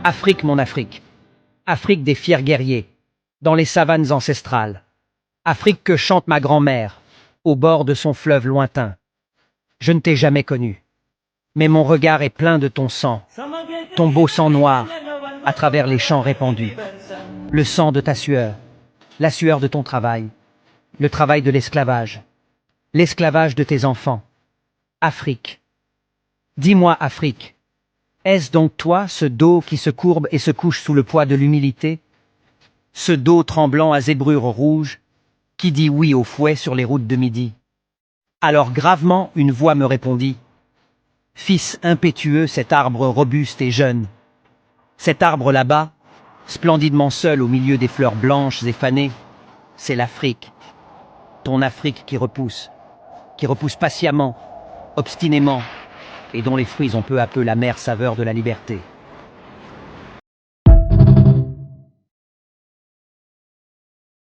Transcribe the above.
Afrique, mon Afrique. Afrique des fiers guerriers, dans les savanes ancestrales. Afrique que chante ma grand-mère, au bord de son fleuve lointain. Je ne t'ai jamais connu, mais mon regard est plein de ton sang, ton beau sang noir, à travers les champs répandus. Le sang de ta sueur, la sueur de ton travail, le travail de l'esclavage de tes enfants. Afrique. Dis-moi, Afrique, est-ce donc toi, ce dos qui se courbe et se couche sous le poids de l'humilité? Ce dos tremblant à zébrure rouge, qui dit oui au fouet sur les routes de midi? Alors gravement une voix me répondit. Fils impétueux, cet arbre robuste et jeune. Cet arbre là-bas, splendidement seul au milieu des fleurs blanches et fanées, c'est l'Afrique. Ton Afrique qui repousse patiemment, obstinément, et dont les fruits ont peu à peu l'amère saveur de la liberté.